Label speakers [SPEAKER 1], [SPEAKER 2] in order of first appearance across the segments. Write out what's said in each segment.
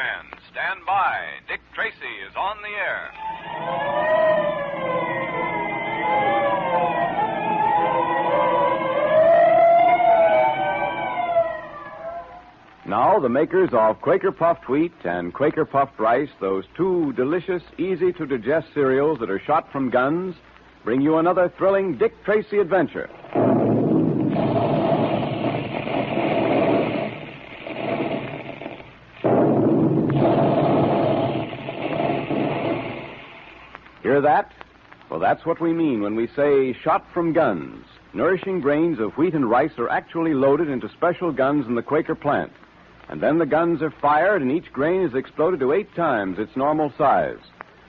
[SPEAKER 1] fans, stand by. Dick Tracy is on the air.
[SPEAKER 2] Now, the makers of Quaker Puffed Wheat and Quaker Puffed Rice, those two delicious, easy-to-digest cereals that are shot from guns, bring you another thrilling Dick Tracy adventure. Hear that? Well, that's what we mean when we say shot from guns. Nourishing grains of wheat and rice are actually loaded into special guns in the Quaker plant. And then the guns are fired, and each grain is exploded to 8 times its normal size.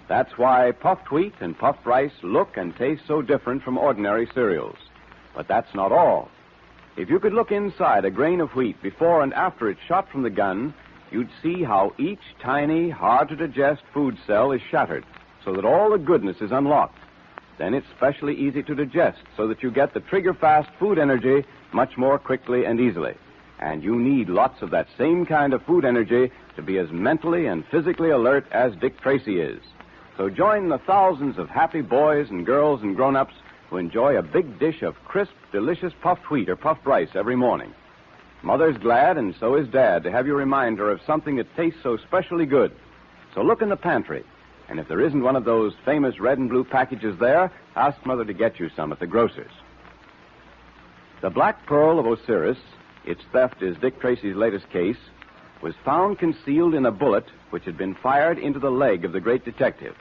[SPEAKER 2] That's why puffed wheat and puffed rice look and taste so different from ordinary cereals. But that's not all. If you could look inside a grain of wheat before and after it's shot from the gun, you'd see how each tiny, hard-to-digest food cell is shattered, so that all the goodness is unlocked. Then it's specially easy to digest, so that you get the trigger-fast food energy much more quickly and easily. And you need lots of that same kind of food energy to be as mentally and physically alert as Dick Tracy is. So join the thousands of happy boys and girls and grown-ups who enjoy a big dish of crisp, delicious puffed wheat or puffed rice every morning. Mother's glad, and so is Dad, to have you remind her of something that tastes so specially good. So look in the pantry, and if there isn't one of those famous red and blue packages there, ask Mother to get you some at the grocer's. The Black Pearl of Osiris, its theft is Dick Tracy's latest case, was found concealed in a bullet which had been fired into the leg of the great detective.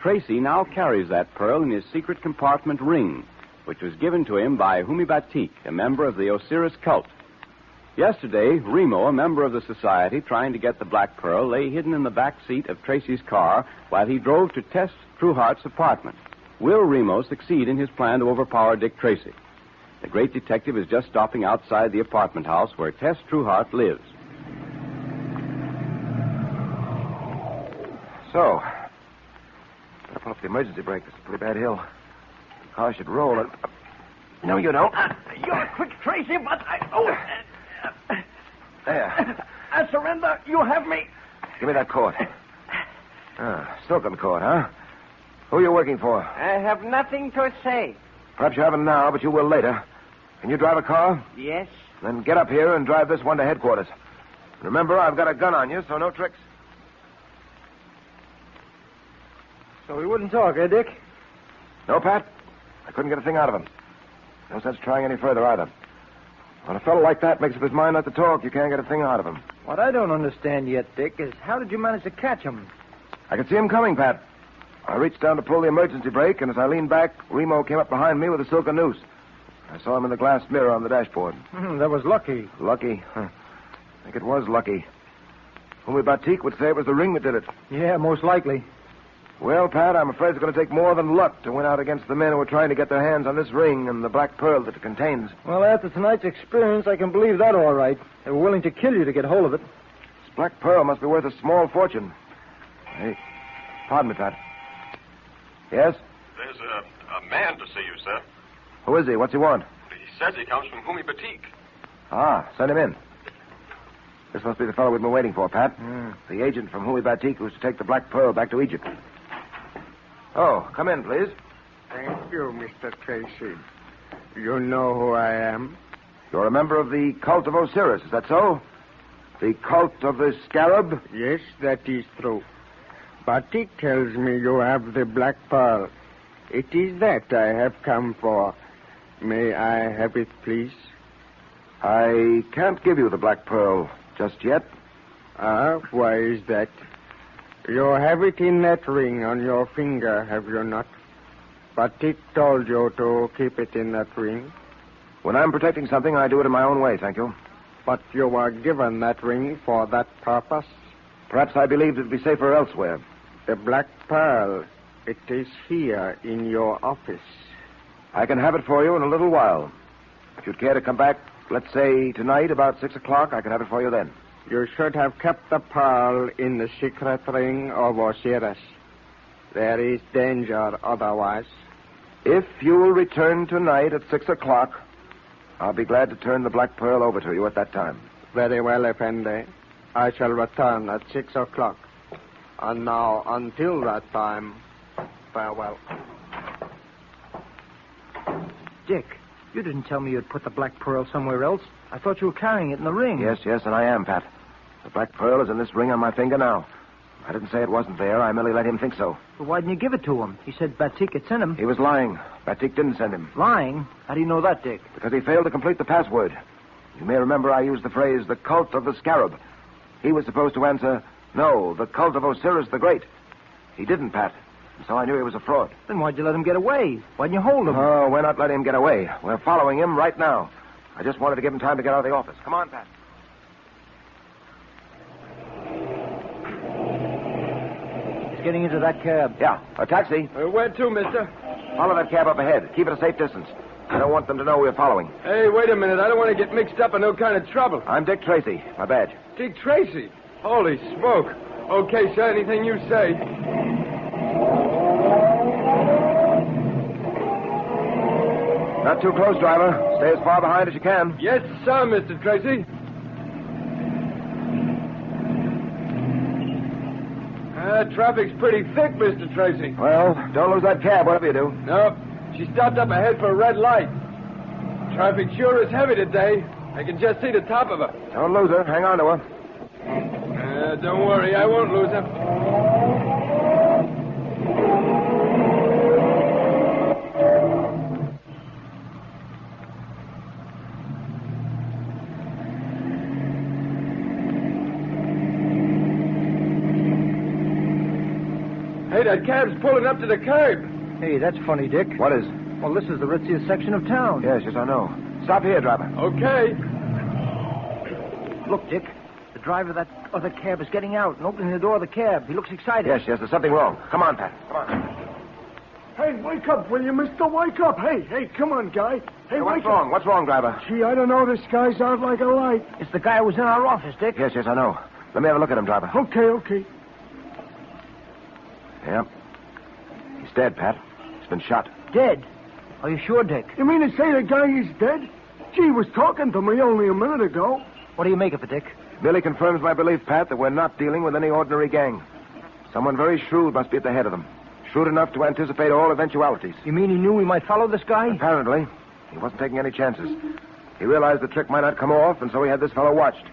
[SPEAKER 2] Tracy now carries that pearl in his secret compartment ring, which was given to him by Humi Batik, a member of the Osiris cult. Yesterday, Remo, a member of the society trying to get the Black Pearl, lay hidden in the back seat of Tracy's car while he drove to Tess Trueheart's apartment. Will Remo succeed in his plan to overpower Dick Tracy? The great detective is just stopping outside the apartment house where Tess Trueheart lives.
[SPEAKER 3] So, better pull up the emergency brake. This is a pretty bad hill. The car should roll it. No, you don't.
[SPEAKER 4] You're quick, Tracy, but
[SPEAKER 3] There.
[SPEAKER 4] I surrender. You have me.
[SPEAKER 3] Give me that cord. Silken cord, huh? Who are you working for?
[SPEAKER 4] I have nothing to say.
[SPEAKER 3] Perhaps you haven't now, but you will later. Can you drive a car?
[SPEAKER 4] Yes.
[SPEAKER 3] Then get up here and drive this one to headquarters. Remember, I've got a gun on you, so no tricks.
[SPEAKER 5] So he wouldn't talk, eh, Dick?
[SPEAKER 3] No, Pat. I couldn't get a thing out of him. No sense trying any further, either. When a fellow like that makes up his mind not to talk, you can't get a thing out of him.
[SPEAKER 5] What I don't understand yet, Dick, is how did you manage to catch him?
[SPEAKER 3] I could see him coming, Pat. I reached down to pull the emergency brake, and as I leaned back, Remo came up behind me with a silken noose. I saw him in the glass mirror on the dashboard.
[SPEAKER 5] That was lucky.
[SPEAKER 3] Lucky? I think it was lucky. Humi Batik would say it was the ring that did it.
[SPEAKER 5] Yeah, most likely.
[SPEAKER 3] Well, Pat, I'm afraid it's going to take more than luck to win out against the men who are trying to get their hands on this ring and the black pearl that it contains.
[SPEAKER 5] Well, after tonight's experience, I can believe that all right. They were willing to kill you to get hold of it.
[SPEAKER 3] This black pearl must be worth a small fortune. Hey, pardon me, Pat. Yes?
[SPEAKER 6] There's a man to see you, sir.
[SPEAKER 3] Who is he? What's he want?
[SPEAKER 6] He says he comes from Humi Batik.
[SPEAKER 3] Ah, send him in. This must be the fellow we've been waiting for, Pat. The agent from Humi Batik who's to take the black pearl back to Egypt. Oh, come in, please.
[SPEAKER 7] Thank you, Mr. Tracy. You know who I am?
[SPEAKER 3] You're a member of the cult of Osiris, is that so? The cult of the scarab?
[SPEAKER 7] Yes, that is true. Batik tells me you have the black pearl. It is that I have come for. May I have it, please?
[SPEAKER 3] I can't give you the black pearl just yet.
[SPEAKER 7] Ah, why is that? You have it in that ring on your finger, have you not? Batik told you to keep it in that ring.
[SPEAKER 3] When I'm protecting something, I do it in my own way, thank you.
[SPEAKER 7] But you were given that ring for that purpose?
[SPEAKER 3] Perhaps I believed it'd be safer elsewhere.
[SPEAKER 7] The black pearl, it is here in your office.
[SPEAKER 3] I can have it for you in a little while. If you'd care to come back, let's say tonight about 6 o'clock, I can have it for you then.
[SPEAKER 7] You should have kept the pearl in the secret ring of Osiris. There is danger otherwise.
[SPEAKER 3] If you will return tonight at 6 o'clock, I'll be glad to turn the black pearl over to you at that time.
[SPEAKER 7] Very well, Effendi. I shall return at 6 o'clock. And now, until that time, farewell.
[SPEAKER 5] Dick, you didn't tell me you'd put the black pearl somewhere else. I thought you were carrying it in the ring.
[SPEAKER 3] Yes, and I am, Pat. The black pearl is in this ring on my finger now. I didn't say it wasn't there. I merely let him think so.
[SPEAKER 5] But why didn't you give it to him? He said Batik had sent him.
[SPEAKER 3] He was lying. Batik didn't send him.
[SPEAKER 5] Lying? How do you know that, Dick?
[SPEAKER 3] Because he failed to complete the password. You may remember I used the phrase, the cult of the scarab. He was supposed to answer, no, the cult of Osiris the Great. He didn't, Pat. So I knew he was a fraud.
[SPEAKER 5] Then why'd you let him get away? Why didn't you hold him?
[SPEAKER 3] Oh, we're not letting him get away. We're following him right now. I just wanted to give him time to get out of the office. Come on, Pat.
[SPEAKER 5] He's getting into that cab.
[SPEAKER 3] Yeah, a taxi.
[SPEAKER 8] Where to, mister?
[SPEAKER 3] Follow that cab up ahead. Keep it a safe distance. I don't want them to know we're following.
[SPEAKER 8] Hey, wait a minute. I don't want to get mixed up in no kind of trouble.
[SPEAKER 3] I'm Dick Tracy. My badge.
[SPEAKER 8] Dick Tracy? Holy smoke. Okay, sir, anything you say.
[SPEAKER 3] Not too close, driver. Stay as far behind as you can.
[SPEAKER 8] Yes, sir, Mr. Tracy. Traffic's pretty thick, Mr. Tracy.
[SPEAKER 3] Well, don't lose that cab, whatever you do.
[SPEAKER 8] No, she stopped up ahead for a red light. Traffic sure is heavy today. I can just see the top of her.
[SPEAKER 3] Don't lose her. Hang on to her.
[SPEAKER 8] Don't worry, I won't lose her. Hey, that cab's pulling up to the curb.
[SPEAKER 5] Hey, that's funny, Dick.
[SPEAKER 3] What is?
[SPEAKER 5] Well, this is the ritziest section of town.
[SPEAKER 3] Yes, I know. Stop here, driver.
[SPEAKER 8] Okay.
[SPEAKER 5] Look, Dick. The driver of that other cab is getting out and opening the door of the cab. He looks excited.
[SPEAKER 3] Yes, there's something wrong. Come on, Pat. Come on.
[SPEAKER 9] Hey, wake up, will you, mister? Wake up. Hey, come on, guy. Hey,
[SPEAKER 3] What's
[SPEAKER 9] wake
[SPEAKER 3] wrong?
[SPEAKER 9] up.
[SPEAKER 3] What's wrong, driver?
[SPEAKER 9] Gee, I don't know. This guy's out like a light.
[SPEAKER 5] It's the guy who was in our office, Dick.
[SPEAKER 3] Yes, I know. Let me have a look at him, driver.
[SPEAKER 9] Okay.
[SPEAKER 3] Yeah. He's dead, Pat. He's been shot.
[SPEAKER 5] Dead? Are you sure, Dick?
[SPEAKER 9] You mean to say the guy is dead? Gee, he was talking to me only a minute ago.
[SPEAKER 5] What do you make of it, Dick?
[SPEAKER 3] Merely confirms my belief, Pat, that we're not dealing with any ordinary gang. Someone very shrewd must be at the head of them. Shrewd enough to anticipate all eventualities.
[SPEAKER 5] You mean he knew we might follow this guy?
[SPEAKER 3] Apparently. He wasn't taking any chances. He realized the trick might not come off, and so he had this fellow watched.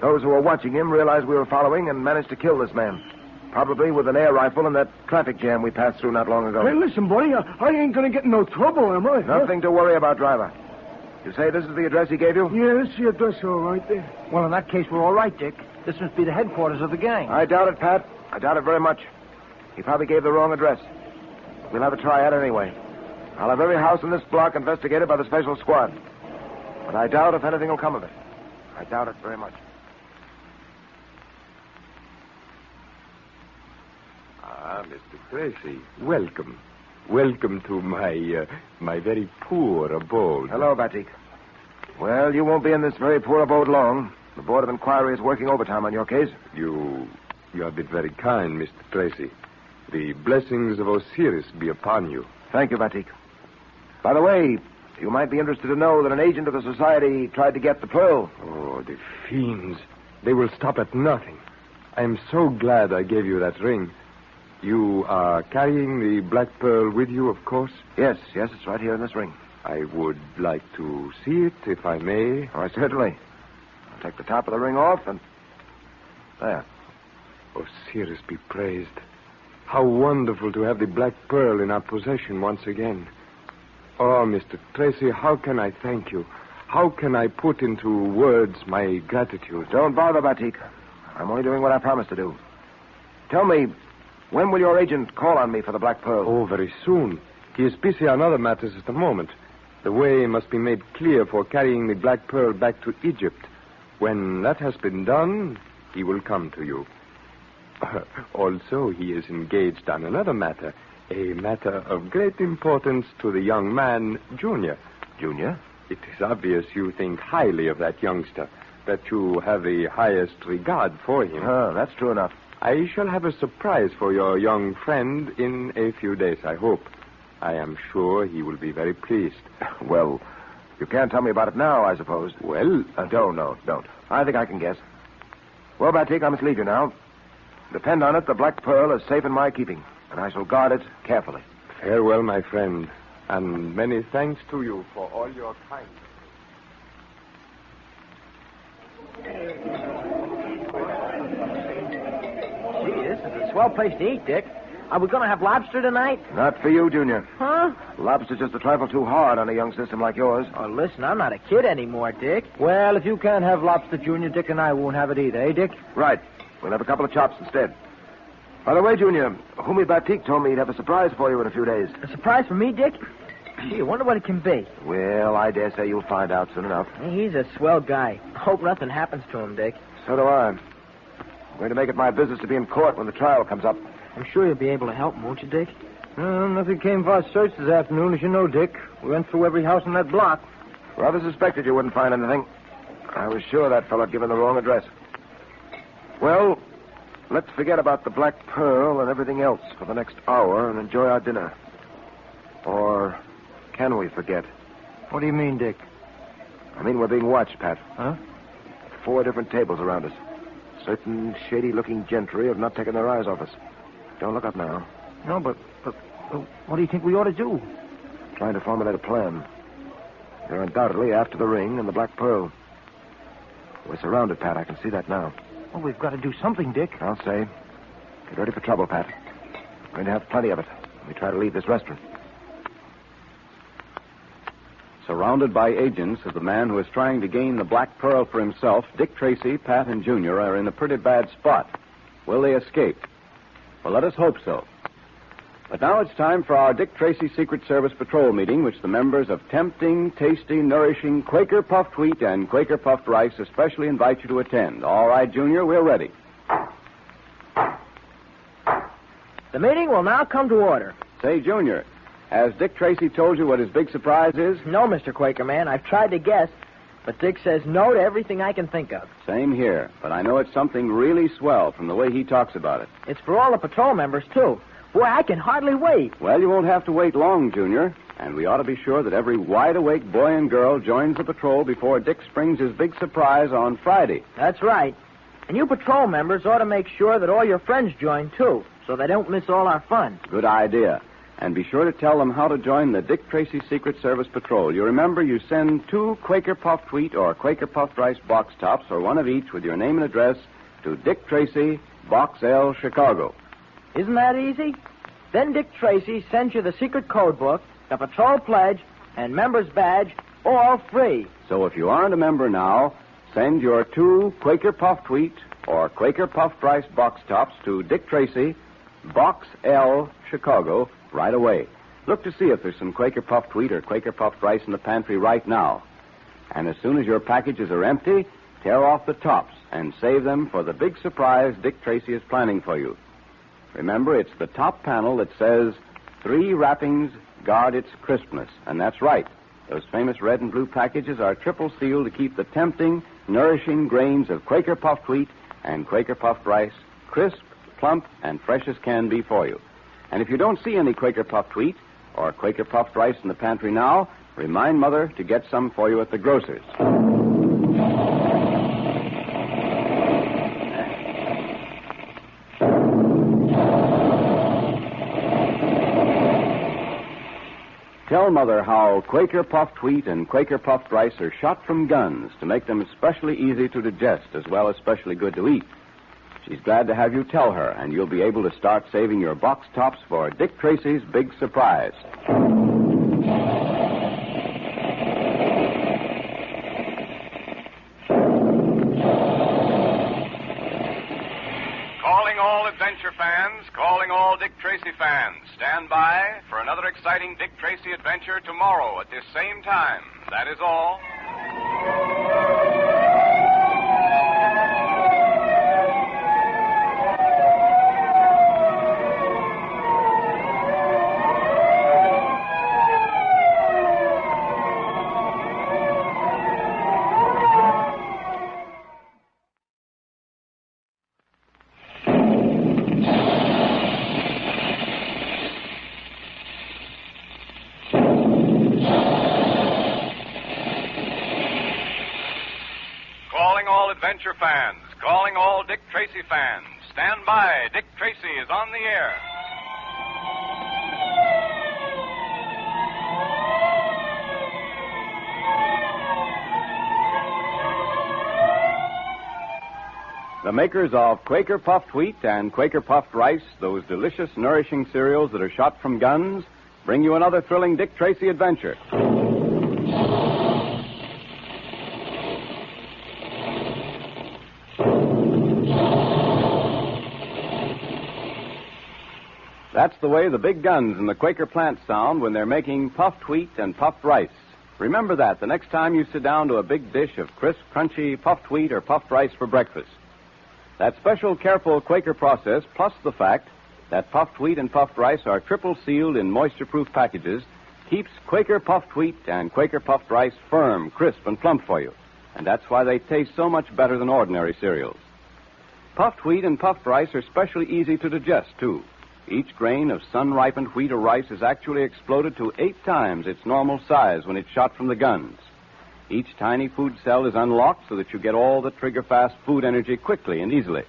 [SPEAKER 3] Those who were watching him realized we were following and managed to kill this man. Probably with an air rifle in that traffic jam we passed through not long ago.
[SPEAKER 9] Hey, listen, buddy, I ain't gonna get in no trouble, am I?
[SPEAKER 3] Nothing to worry about, driver. You say this is the address he gave you?
[SPEAKER 9] Yeah, this is the address all right there.
[SPEAKER 5] Well, in that case, we're all right, Dick. This must be the headquarters of the gang.
[SPEAKER 3] I doubt it, Pat. I doubt it very much. He probably gave the wrong address. We'll have a try at it anyway. I'll have every house in this block investigated by the special squad. But I doubt if anything will come of it. I doubt it very much.
[SPEAKER 10] Mr. Tracy, welcome. Welcome to my very poor abode.
[SPEAKER 3] Hello, Batik. Well, you won't be in this very poor abode long. The Board of Inquiry is working overtime on your case.
[SPEAKER 10] You have been very kind, Mr. Tracy. The blessings of Osiris be upon you.
[SPEAKER 3] Thank you, Batik. By the way, you might be interested to know that an agent of the society tried to get the pearl.
[SPEAKER 10] Oh, the fiends. They will stop at nothing. I am so glad I gave you that ring. You are carrying the black pearl with you, of course?
[SPEAKER 3] Yes, it's right here in this ring.
[SPEAKER 10] I would like to see it, if I may.
[SPEAKER 3] Oh, certainly. I'll take the top of the ring off and... There.
[SPEAKER 10] Osiris be praised. How wonderful to have the black pearl in our possession once again. Oh, Mr. Tracy, how can I thank you? How can I put into words my gratitude?
[SPEAKER 3] Don't bother, Batik. I'm only doing what I promised to do. Tell me, when will your agent call on me for the black pearl?
[SPEAKER 10] Oh, very soon. He is busy on other matters at the moment. The way must be made clear for carrying the black pearl back to Egypt. When that has been done, he will come to you. Also, he is engaged on another matter, a matter of great importance to the young man, Junior.
[SPEAKER 3] Junior?
[SPEAKER 10] It is obvious you think highly of that youngster, that you have the highest regard for him.
[SPEAKER 3] That's true enough.
[SPEAKER 10] I shall have a surprise for your young friend in a few days, I hope. I am sure he will be very pleased.
[SPEAKER 3] Well, you can't tell me about it now, I suppose.
[SPEAKER 10] Well...
[SPEAKER 3] Don't. I think I can guess. Well, Batik, I must leave you now. Depend on it, the Black Pearl is safe in my keeping, and I shall guard it carefully.
[SPEAKER 10] Farewell, my friend, and many thanks to you for all your kindness.
[SPEAKER 5] Gee, this is a swell place to eat, Dick. Are we going to have lobster tonight?
[SPEAKER 3] Not for you, Junior.
[SPEAKER 5] Huh?
[SPEAKER 3] Lobster's just a trifle too hard on a young system like yours.
[SPEAKER 5] Oh, listen, I'm not a kid anymore, Dick.
[SPEAKER 8] Well, if you can't have lobster, Junior, Dick and I won't have it either, eh, Dick?
[SPEAKER 3] Right. We'll have a couple of chops instead. By the way, Junior, Humi Batik told me he'd have a surprise for you in a few days.
[SPEAKER 5] A surprise for me, Dick? Gee, I wonder what it can be.
[SPEAKER 3] Well, I dare say you'll find out soon enough.
[SPEAKER 5] Hey, he's a swell guy. Hope nothing happens to him, Dick.
[SPEAKER 3] So do I. I'm going to make it my business to be in court when the trial comes up.
[SPEAKER 5] I'm sure you'll be able to help him, won't you, Dick?
[SPEAKER 8] Nothing came for our search this afternoon, as you know, Dick. We went through every house in that block.
[SPEAKER 3] Rather suspected you wouldn't find anything. I was sure that fellow had given the wrong address. Well, let's forget about the Black Pearl and everything else for the next hour and enjoy our dinner. Or can we forget?
[SPEAKER 8] What do you mean, Dick?
[SPEAKER 3] I mean, we're being watched, Pat.
[SPEAKER 8] Huh?
[SPEAKER 3] 4 different tables around us. Certain shady-looking gentry have not taken their eyes off us. Don't look up now.
[SPEAKER 8] No, but what do you think we ought to do?
[SPEAKER 3] Trying to formulate a plan. They're undoubtedly after the ring and the Black Pearl. We're surrounded, Pat. I can see that now.
[SPEAKER 8] Well, we've got to do something, Dick.
[SPEAKER 3] I'll say. Get ready for trouble, Pat. We're going to have plenty of it when we try to leave this restaurant.
[SPEAKER 2] Surrounded by agents of the man who is trying to gain the Black Pearl for himself, Dick Tracy, Pat, and Junior are in a pretty bad spot. Will they escape? Well, let us hope so. But now it's time for our Dick Tracy Secret Service Patrol meeting, which the members of tempting, tasty, nourishing Quaker Puffed Wheat and Quaker Puffed Rice especially invite you to attend. All right, Junior, we're ready.
[SPEAKER 5] The meeting will now come to order.
[SPEAKER 2] Say, Junior, has Dick Tracy told you what his big surprise is?
[SPEAKER 5] No, Mr. Quaker Man. I've tried to guess, but Dick says no to everything I can think of.
[SPEAKER 2] Same here, but I know it's something really swell from the way he talks about it.
[SPEAKER 5] It's for all the patrol members, too. Boy, I can hardly wait.
[SPEAKER 2] Well, you won't have to wait long, Junior. And we ought to be sure that every wide-awake boy and girl joins the patrol before Dick springs his big surprise on Friday.
[SPEAKER 5] That's right. And you patrol members ought to make sure that all your friends join, too, so they don't miss all our fun.
[SPEAKER 2] Good idea. And be sure to tell them how to join the Dick Tracy Secret Service Patrol. You remember, you send 2 Quaker Puffed Wheat or Quaker Puffed Rice box tops, or one of each with your name and address, to Dick Tracy, Box L, Chicago.
[SPEAKER 5] Isn't that easy? Then Dick Tracy sends you the secret code book, the patrol pledge, and member's badge, all free.
[SPEAKER 2] So if you aren't a member now, send your 2 Quaker Puffed Wheat or Quaker Puffed Rice box tops to Dick Tracy, Box L, Chicago, right away. Look to see if there's some Quaker Puffed Wheat or Quaker Puffed Rice in the pantry right now. And as soon as your packages are empty, tear off the tops and save them for the big surprise Dick Tracy is planning for you. Remember, it's the top panel that says, 3 wrappings guard its crispness. And that's right. Those famous red and blue packages are triple sealed to keep the tempting, nourishing grains of Quaker Puffed Wheat and Quaker Puffed Rice crisp, plump, and fresh as can be for you. And if you don't see any Quaker Puffed Wheat or Quaker Puffed Rice in the pantry now, remind Mother to get some for you at the grocer's. Tell Mother how Quaker Puffed Wheat and Quaker Puffed Rice are shot from guns to make them especially easy to digest as well as especially good to eat. She's glad to have you tell her, and you'll be able to start saving your box tops for Dick Tracy's big surprise.
[SPEAKER 1] Calling all adventure fans, calling all Dick Tracy fans. Stand by for another exciting Dick Tracy adventure tomorrow at this same time. That is all. Adventure fans, calling all Dick Tracy fans. Stand by. Dick Tracy is on the air.
[SPEAKER 2] The makers of Quaker Puffed Wheat and Quaker Puffed Rice, those delicious, nourishing cereals that are shot from guns, bring you another thrilling Dick Tracy adventure. That's the way the big guns in the Quaker plant sound when they're making puffed wheat and puffed rice. Remember that the next time you sit down to a big dish of crisp, crunchy puffed wheat or puffed rice for breakfast. That special, careful Quaker process, plus the fact that puffed wheat and puffed rice are triple sealed in moisture-proof packages, keeps Quaker puffed wheat and Quaker puffed rice firm, crisp, and plump for you. And that's why they taste so much better than ordinary cereals. Puffed wheat and puffed rice are especially easy to digest, too. Each grain of sun-ripened wheat or rice is actually exploded to 8 times its normal size when it's shot from the guns. Each tiny food cell is unlocked so that you get all the trigger-fast food energy quickly and easily.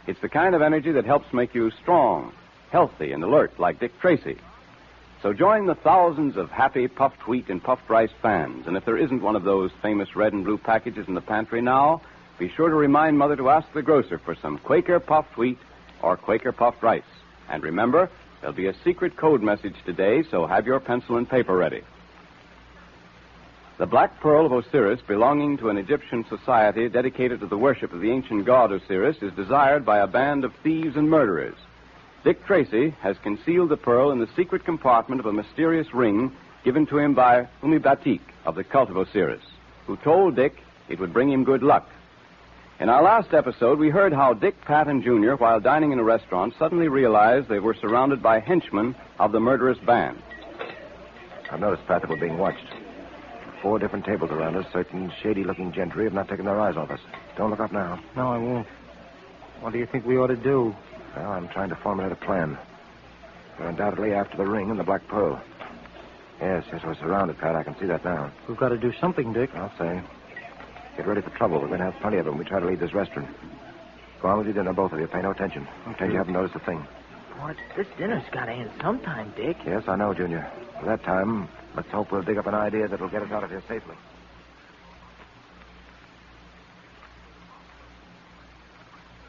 [SPEAKER 2] It's the kind of energy that helps make you strong, healthy, and alert like Dick Tracy. So join the thousands of happy puffed wheat and puffed rice fans. And if there isn't one of those famous red and blue packages in the pantry now, be sure to remind Mother to ask the grocer for some Quaker puffed wheat or Quaker puffed rice. And remember, there'll be a secret code message today, so have your pencil and paper ready. The black pearl of Osiris, belonging to an Egyptian society dedicated to the worship of the ancient god Osiris, is desired by a band of thieves and murderers. Dick Tracy has concealed the pearl in the secret compartment of a mysterious ring given to him by Batik of the cult of Osiris, who told Dick it would bring him good luck. In our last episode, we heard how Dick, Pat, and Junior, while dining in a restaurant, suddenly realized they were surrounded by henchmen of the murderous band.
[SPEAKER 3] I've noticed, Pat, that we're being watched. 4 different tables around us. Certain shady-looking gentry have not taken their eyes off us. Don't look up now.
[SPEAKER 5] No, I won't. What do you think we ought to do?
[SPEAKER 3] Well, I'm trying to formulate a plan. We're undoubtedly after the ring and the black pearl. Yes, we're surrounded, Pat. I can see that now.
[SPEAKER 5] We've got to do something, Dick.
[SPEAKER 3] I'll say. Get ready for trouble. We're going to have plenty of them when we try to leave this restaurant. Go on with your dinner, both of you. Pay no attention. Pretend you haven't noticed a thing.
[SPEAKER 5] What? This dinner's got to end sometime, Dick.
[SPEAKER 3] Yes, I know, Junior. For that time, let's hope we'll dig up an idea that'll get us out of here safely.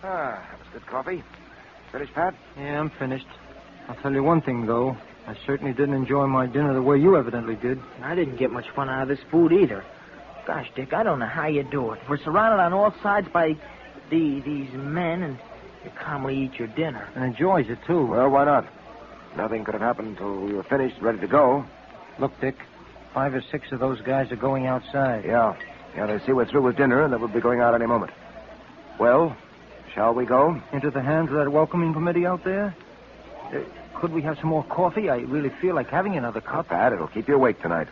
[SPEAKER 3] That was good coffee. Finished, Pat?
[SPEAKER 5] Yeah, I'm finished. I'll tell you one thing, though. I certainly didn't enjoy my dinner the way you evidently did. I didn't get much fun out of this food either. Gosh, Dick, I don't know how you do it. We're surrounded on all sides by these men, and you calmly eat your dinner. And enjoys it, too.
[SPEAKER 3] Well, why not? Nothing could have happened until we were finished, ready to go.
[SPEAKER 5] Look, Dick, 5 or 6 of those guys are going outside.
[SPEAKER 3] Yeah, they see we're through with dinner and that we'll be going out any moment. Well, shall we go?
[SPEAKER 5] Into the hands of that welcoming committee out there? Could we have some more coffee? I really feel like having another cup.
[SPEAKER 3] Not bad. It'll keep you awake tonight.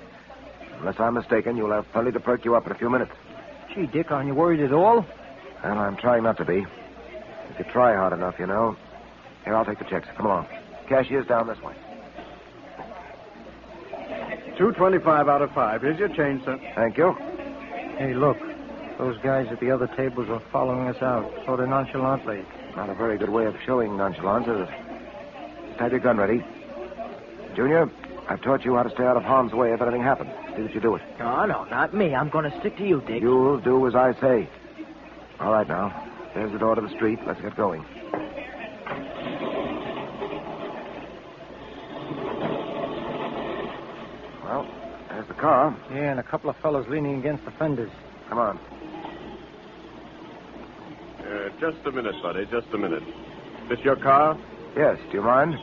[SPEAKER 3] Unless I'm mistaken, you'll have plenty to perk you up in a few minutes.
[SPEAKER 5] Gee, Dick, aren't you worried at all?
[SPEAKER 3] Well, I'm trying not to be. If you try hard enough, you know. Here, I'll take the checks. Come along. Cashier's down this way.
[SPEAKER 9] $2.25 out of 5. Here's your change, sir.
[SPEAKER 3] Thank you.
[SPEAKER 5] Hey, look. Those guys at the other tables are following us out, sort of nonchalantly.
[SPEAKER 3] Not a very good way of showing nonchalance, is it? Just have your gun ready. Junior, I've taught you how to stay out of harm's way if anything happens. See that you do it.
[SPEAKER 5] No, not me. I'm going to stick to you, Dick.
[SPEAKER 3] You'll do as I say. All right, now. There's the door to the street. Let's get going. Well, there's the car.
[SPEAKER 5] Yeah, and a couple of fellows leaning against the fenders.
[SPEAKER 3] Come on.
[SPEAKER 6] Just a minute, buddy. Just a minute. This your car?
[SPEAKER 3] Yes, do you mind?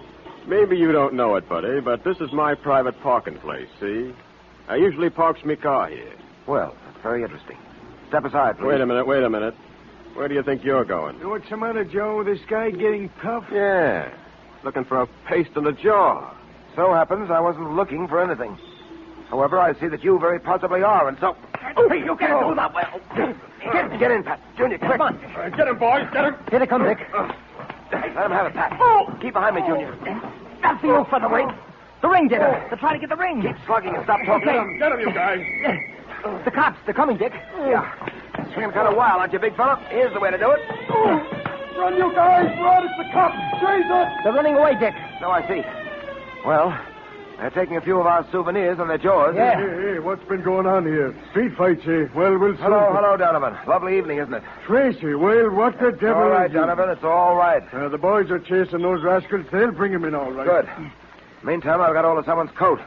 [SPEAKER 6] Maybe you don't know it, buddy, but this is my private parking place, see? I usually parks me car here.
[SPEAKER 3] Well, that's very interesting. Step aside, please.
[SPEAKER 6] Wait a minute. Where do you think you're going?
[SPEAKER 9] What's the matter, Joe? This guy getting tough?
[SPEAKER 6] Yeah. Looking for a paste in the jaw.
[SPEAKER 3] So happens I wasn't looking for anything. However, I see that you very possibly are, and so...
[SPEAKER 4] Hey, you can't do that well.
[SPEAKER 3] Get in, Pat. Junior, quick.
[SPEAKER 5] Come on.
[SPEAKER 6] Get him, boys. Get him.
[SPEAKER 5] Here they come, Dick.
[SPEAKER 3] Let him have it, Pat. Keep behind me, Junior.
[SPEAKER 5] That's the old featherweight. The ring, Dick. They're trying to get the ring.
[SPEAKER 3] Keep slugging and stop talking.
[SPEAKER 6] Get him, you guys.
[SPEAKER 5] The cops, they're coming, Dick.
[SPEAKER 3] Yeah. swinging kind of wild, aren't you, big fella? Here's the way to do it.
[SPEAKER 9] Run, you guys! Run! It's the cops! Jesus!
[SPEAKER 5] They're running away, Dick.
[SPEAKER 3] So I see. Well, they're taking a few of our souvenirs on their jaws.
[SPEAKER 5] Yeah.
[SPEAKER 9] Hey, what's been going on here? Street fights, eh? Well, we'll see.
[SPEAKER 3] Hello, Donovan. Lovely evening, isn't it?
[SPEAKER 9] Tracy, well, what the devil
[SPEAKER 3] All right,
[SPEAKER 9] is it?
[SPEAKER 3] Donovan, it's all right.
[SPEAKER 9] The boys are chasing those rascals. They'll bring him in all right.
[SPEAKER 3] Good. Meantime, I've got hold of someone's coat.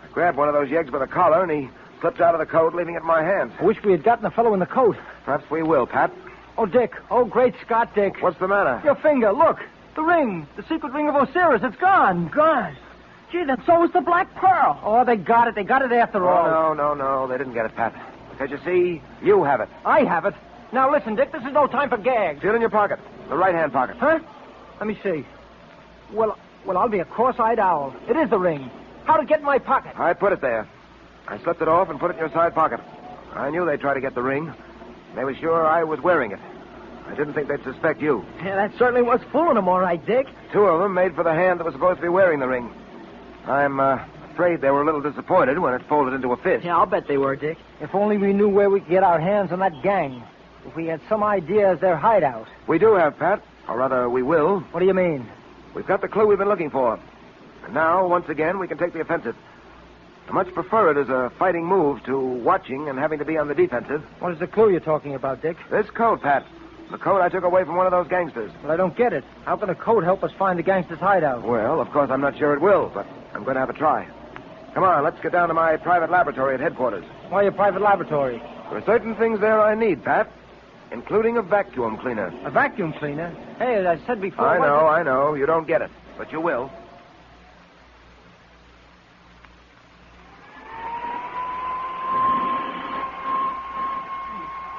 [SPEAKER 3] I grabbed one of those yeggs by the collar, and he slipped out of the coat, leaving it in my hands.
[SPEAKER 5] I wish we had gotten the fellow in the coat.
[SPEAKER 3] Perhaps we will, Pat.
[SPEAKER 5] Oh, Dick. Oh, great Scott, Dick.
[SPEAKER 3] What's the matter?
[SPEAKER 5] Your finger. Look. The ring. The secret ring of Osiris. It's gone. Gone. Gee, then so is the Black Pearl. Oh, they got it. They got it after all.
[SPEAKER 3] No. They didn't get it, Pat. Because you see, you have it.
[SPEAKER 5] I have it. Now, listen, Dick. This is no time for gags.
[SPEAKER 3] Feel in your pocket. The right-hand pocket.
[SPEAKER 5] Huh? Let me see. Well, I'll be a cross-eyed owl. It is the ring. How'd it get in my pocket?
[SPEAKER 3] I put it there. I slipped it off and put it in your side pocket. I knew they'd try to get the ring. They were sure I was wearing it. I didn't think they'd suspect you.
[SPEAKER 5] Yeah, that certainly was fooling them, all right, Dick.
[SPEAKER 3] 2 of them made for the hand that was supposed to be wearing the ring. I'm afraid they were a little disappointed when it folded into a fist.
[SPEAKER 5] Yeah, I'll bet they were, Dick. If only we knew where we could get our hands on that gang. If we had some idea of their hideout.
[SPEAKER 3] We do have, Pat. Or rather, we will.
[SPEAKER 5] What do you mean?
[SPEAKER 3] We've got the clue we've been looking for. And now, once again, we can take the offensive. I much prefer it as a fighting move to watching and having to be on the defensive.
[SPEAKER 5] What is the clue you're talking about, Dick?
[SPEAKER 3] This coat, Pat. The coat I took away from one of those gangsters.
[SPEAKER 5] But I don't get it. How can a coat help us find the gangster's hideout?
[SPEAKER 3] Well, of course, I'm not sure it will, but I'm going to have a try. Come on, let's get down to my private laboratory at headquarters.
[SPEAKER 5] Why your private laboratory?
[SPEAKER 3] There are certain things there I need, Pat, including a vacuum cleaner.
[SPEAKER 5] A vacuum cleaner? Hey, as I said before...
[SPEAKER 3] I know. You don't get it, but you will.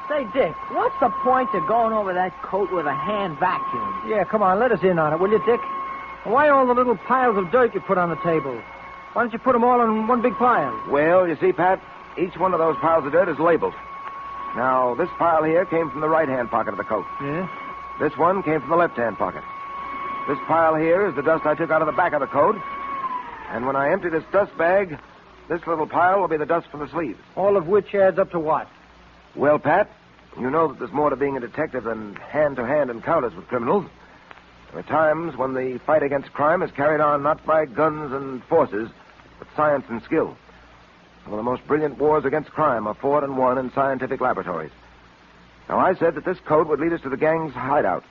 [SPEAKER 5] Say, Dick, what's the point of going over that coat with a hand vacuum? Yeah, come on, let us in on it, will you, Dick? Why all the little piles of dirt you put on the table? Why don't you put them all in one big pile?
[SPEAKER 3] Well, you see, Pat, each one of those piles of dirt is labeled. Now, this pile here came from the right-hand pocket of the coat.
[SPEAKER 5] Yeah?
[SPEAKER 3] This one came from the left-hand pocket. This pile here is the dust I took out of the back of the coat. And when I empty this dust bag, this little pile will be the dust from the sleeves.
[SPEAKER 5] All of which adds up to what?
[SPEAKER 3] Well, Pat, you know that there's more to being a detective than hand-to-hand encounters with criminals. There are times when the fight against crime is carried on not by guns and forces, but science and skill. Some of the most brilliant wars against crime are fought and won in scientific laboratories. Now, I said that this code would lead us to the gang's hideout,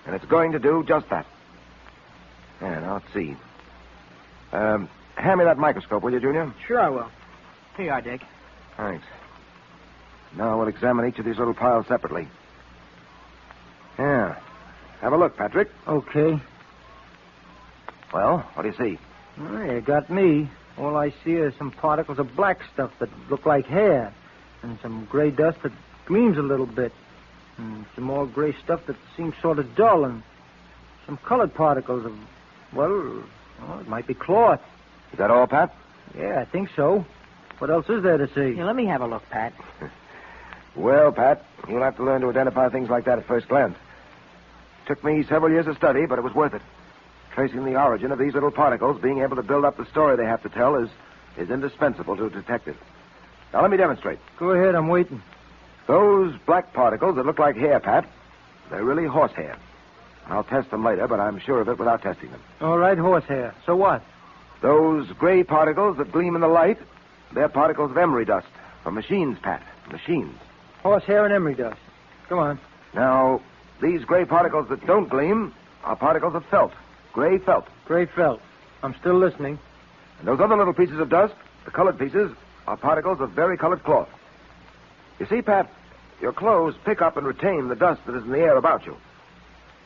[SPEAKER 3] and it's going to do just that. Yeah, now, let's see. Hand me that microscope, will you, Junior?
[SPEAKER 5] Sure I will. Here you are, Dick.
[SPEAKER 3] Thanks. Now we'll examine each of these little piles separately. Yeah. Have a look, Patrick.
[SPEAKER 5] Okay.
[SPEAKER 3] Well, what do you see?
[SPEAKER 5] Well, you got me. All I see is some particles of black stuff that look like hair. And some gray dust that gleams a little bit. And some more gray stuff that seems sort of dull. And some colored particles of, well, it might be cloth.
[SPEAKER 3] Is that all, Pat?
[SPEAKER 5] Yeah, I think so. What else is there to see?
[SPEAKER 11] Here, let me have a look, Pat.
[SPEAKER 3] Well, Pat, you'll have to learn to identify things like that at first glance. Took me several years of study, but it was worth it. Tracing the origin of these little particles, being able to build up the story they have to tell is indispensable to a detective. Now, let me demonstrate.
[SPEAKER 5] Go ahead, I'm waiting.
[SPEAKER 3] Those black particles that look like hair, Pat, they're really horsehair. I'll test them later, but I'm sure of it without testing them.
[SPEAKER 5] All right, horsehair. So what?
[SPEAKER 3] Those gray particles that gleam in the light, they're particles of emery dust from machines, Pat. Machines.
[SPEAKER 5] Horsehair and emery dust. Come on.
[SPEAKER 3] Now, these gray particles that don't gleam are particles of felt. Gray felt.
[SPEAKER 5] Gray felt. I'm still listening.
[SPEAKER 3] And those other little pieces of dust, the colored pieces, are particles of vari-colored cloth. You see, Pat, your clothes pick up and retain the dust that is in the air about you.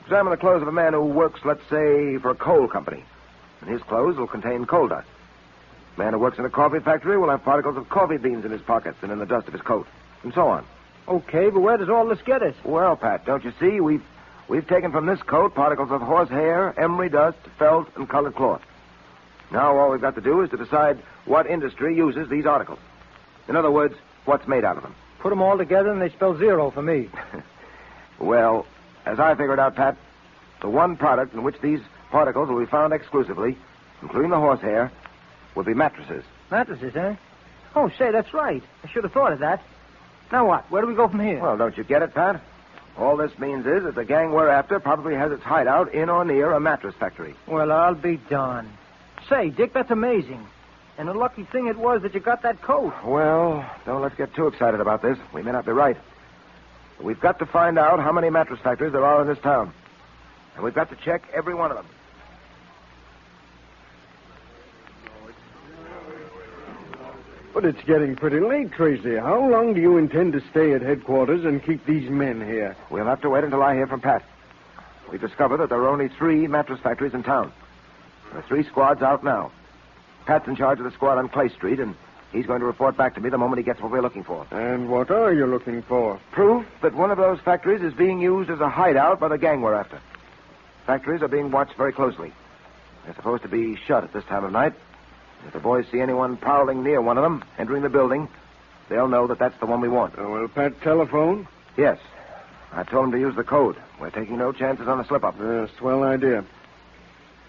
[SPEAKER 3] Examine the clothes of a man who works, let's say, for a coal company. And his clothes will contain coal dust. A man who works in a coffee factory will have particles of coffee beans in his pockets and in the dust of his coat. And so on.
[SPEAKER 5] Okay, but where does all this get us?
[SPEAKER 3] Well, Pat, don't you see? We've taken from this coat particles of horsehair, emery dust, felt, and colored cloth. Now all we've got to do is to decide what industry uses these articles. In other words, what's made out of them.
[SPEAKER 5] Put them all together and they spell zero for me.
[SPEAKER 3] Well, as I figured out, Pat, the one product in which these particles will be found exclusively, including the horsehair, will be mattresses.
[SPEAKER 5] Mattresses, eh? Oh, say, that's right. I should have thought of that. Now what? Where do we go from here?
[SPEAKER 3] Well, don't you get it, Pat? All this means is that the gang we're after probably has its hideout in or near a mattress factory.
[SPEAKER 5] Well, I'll be darned. Say, Dick, that's amazing. And a lucky thing it was that you got that coat.
[SPEAKER 3] Well, don't let's get too excited about this. We may not be right. But we've got to find out how many mattress factories there are in this town. And we've got to check every one of them.
[SPEAKER 9] But it's getting pretty late, Tracy. How long do you intend to stay at headquarters and keep these men here?
[SPEAKER 3] We'll have to wait until I hear from Pat. We've discovered that there are only 3 mattress factories in town. There are 3 squads out now. Pat's in charge of the squad on Clay Street, and he's going to report back to me the moment he gets what we're looking for.
[SPEAKER 9] And what are you looking for?
[SPEAKER 3] Proof that one of those factories is being used as a hideout by the gang we're after. Factories are being watched very closely. They're supposed to be shut at this time of night. If the boys see anyone prowling near one of them, entering the building, they'll know that that's the one we want.
[SPEAKER 9] Will Pat telephone?
[SPEAKER 3] Yes. I told him to use the code. We're taking no chances on a slip-up.
[SPEAKER 9] Swell idea.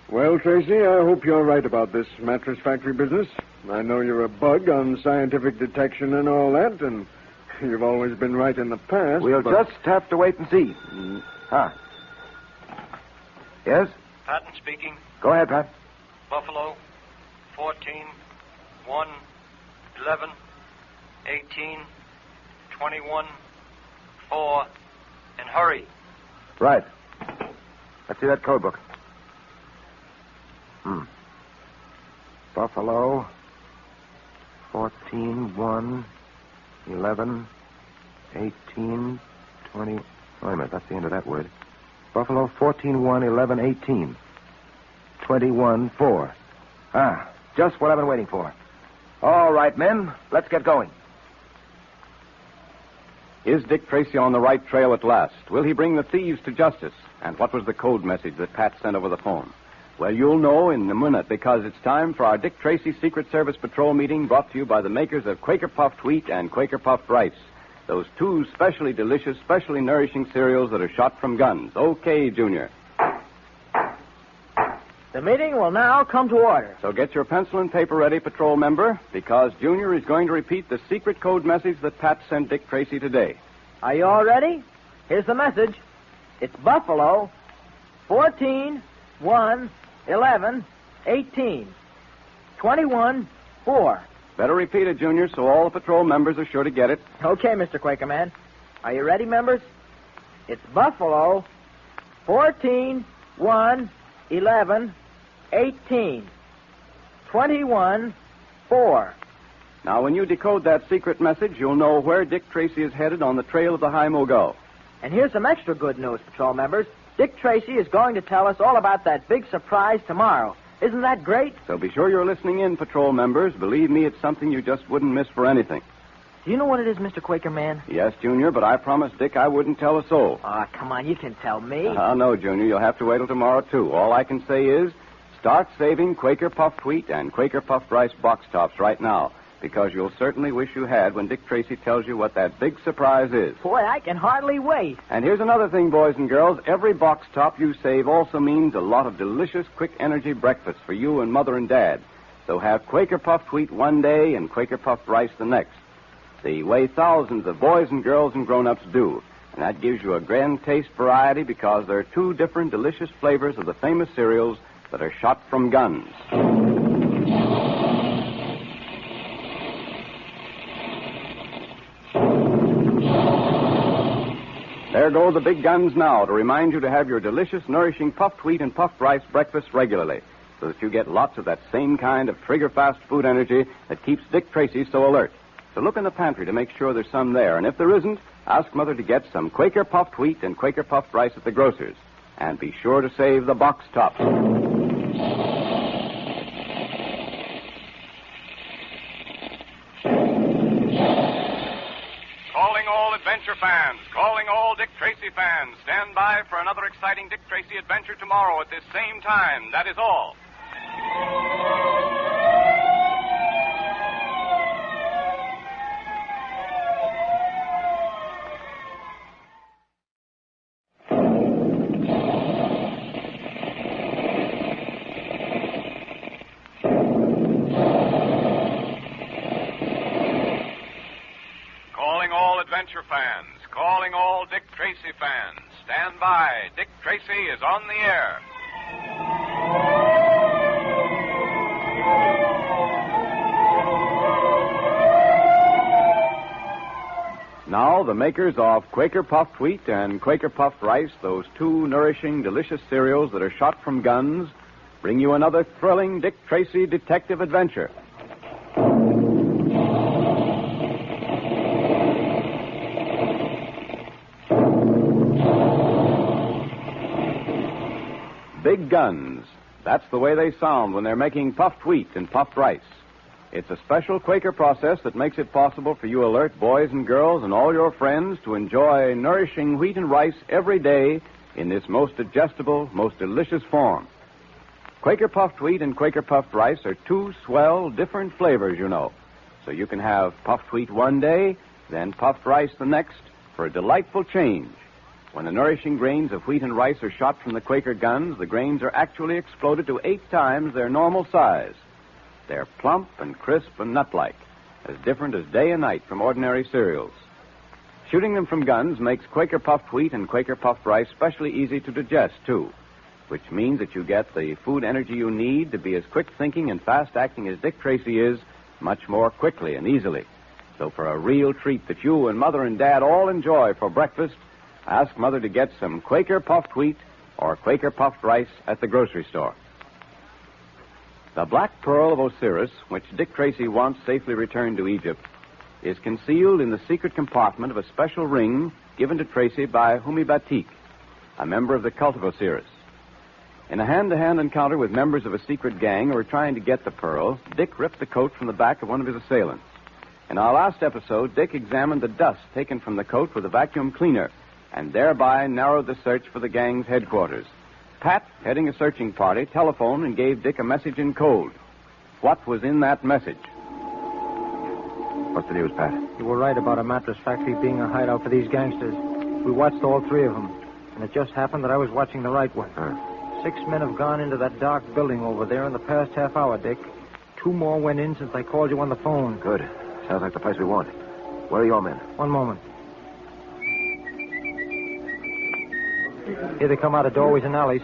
[SPEAKER 9] Well, Tracy, I hope you're right about this mattress factory business. I know you're a bug on scientific detection and all that, and you've always been right in the past.
[SPEAKER 3] We'll just have to wait and see. Yes?
[SPEAKER 11] Patton speaking.
[SPEAKER 3] Go ahead, Pat.
[SPEAKER 11] Buffalo, 14, 1, 11, 18, 21, 4, and hurry.
[SPEAKER 3] Right. Let's see that code book. Buffalo, 14, 1, 11, 18, 20... Wait a minute, that's the end of that word. Buffalo, 14, 1, 11, 18, 21, 4. Just what I've been waiting for. All right, men, let's get going.
[SPEAKER 2] Is Dick Tracy on the right trail at last? Will he bring the thieves to justice? And what was the code message that Pat sent over the phone? Well, you'll know in a minute, because it's time for our Dick Tracy Secret Service Patrol meeting, brought to you by the makers of Quaker Puffed Wheat and Quaker Puffed Rice. Those 2 specially delicious, specially nourishing cereals that are shot from guns. Okay, Junior.
[SPEAKER 5] The meeting will now come to order.
[SPEAKER 2] So get your pencil and paper ready, patrol member, because Junior is going to repeat the secret code message that Pat sent Dick Tracy today.
[SPEAKER 5] Are you all ready? Here's the message. It's Buffalo, 14, 1, 11, 18, 21, 4.
[SPEAKER 2] Better repeat it, Junior, so all the patrol members are sure to get it.
[SPEAKER 5] Okay, Mr. Quakerman. Are you ready, members? It's Buffalo, 14, 1, 11, 18, 21, 4.
[SPEAKER 2] Now, when you decode that secret message, you'll know where Dick Tracy is headed on the trail of the High Mogo.
[SPEAKER 5] And here's some extra good news, patrol members. Dick Tracy is going to tell us all about that big surprise tomorrow. Isn't that great?
[SPEAKER 2] So be sure you're listening in, patrol members. Believe me, it's something you just wouldn't miss for anything.
[SPEAKER 5] Do you know what it is, Mr. Quakerman?
[SPEAKER 2] Yes, Junior, but I promised Dick I wouldn't tell a soul.
[SPEAKER 5] Come on, you can tell me.
[SPEAKER 2] No, Junior, you'll have to wait till tomorrow, too. All I can say is start saving Quaker Puffed Wheat and Quaker Puffed Rice box tops right now, because you'll certainly wish you had when Dick Tracy tells you what that big surprise is.
[SPEAKER 5] Boy, I can hardly wait.
[SPEAKER 2] And here's another thing, boys and girls. Every box top you save also means a lot of delicious, quick energy breakfasts for you and Mother and Dad. So have Quaker Puffed Wheat one day and Quaker Puffed Rice the next, the way thousands of boys and girls and grown-ups do. And that gives you a grand taste variety, because there are 2 different delicious flavors of the famous cereals that are shot from guns. There go the big guns now to remind you to have your delicious, nourishing puffed wheat and puffed rice breakfast regularly, so that you get lots of that same kind of trigger-fast food energy that keeps Dick Tracy so alert. So look in the pantry to make sure there's some there, and if there isn't, ask Mother to get some Quaker Puffed Wheat and Quaker Puffed Rice at the grocer's. And be sure to save the box tops.
[SPEAKER 1] Calling all adventure fans, calling all Dick Tracy fans. Stand by for another exciting Dick Tracy adventure tomorrow at this same time. That is all. Tracy is on the air.
[SPEAKER 2] Now, the makers of Quaker Puffed Wheat and Quaker Puffed Rice, those two nourishing, delicious cereals that are shot from guns, bring you another thrilling Dick Tracy detective adventure. Big guns. That's the way they sound when they're making puffed wheat and puffed rice. It's a special Quaker process that makes it possible for you alert boys and girls and all your friends to enjoy nourishing wheat and rice every day in this most digestible, most delicious form. Quaker Puffed Wheat and Quaker Puffed Rice are two swell, different flavors, you know. So you can have puffed wheat one day, then puffed rice the next, for a delightful change. When the nourishing grains of wheat and rice are shot from the Quaker guns, the grains are actually exploded to 8 times their normal size. They're plump and crisp and nut-like, as different as day and night from ordinary cereals. Shooting them from guns makes Quaker Puffed Wheat and Quaker Puffed Rice specially easy to digest, too, which means that you get the food energy you need to be as quick-thinking and fast-acting as Dick Tracy is, much more quickly and easily. So for a real treat that you and Mother and Dad all enjoy for breakfast, ask Mother to get some Quaker Puffed Wheat or Quaker Puffed Rice at the grocery store. The Black Pearl of Osiris, which Dick Tracy once safely returned to Egypt, is concealed in the secret compartment of a special ring given to Tracy by Humi Batik, a member of the cult of Osiris. In a hand-to-hand encounter with members of a secret gang who were trying to get the pearl, Dick ripped the coat from the back of one of his assailants. In our last episode, Dick examined the dust taken from the coat with a vacuum cleaner and thereby narrowed the search for the gang's headquarters. Pat, heading a searching party, telephoned and gave Dick a message in code. What was in that message?
[SPEAKER 3] What's the news, Pat?
[SPEAKER 5] You were right about a mattress factory being a hideout for these gangsters. We watched all 3 of them, and it just happened that I was watching the right one. 6 men have gone into that dark building over there in the past half hour, Dick. 2 more went in since I called you on the phone.
[SPEAKER 3] Good. Sounds like the place we want. Where are your men?
[SPEAKER 5] One moment. Here they come out of doorways and alleys.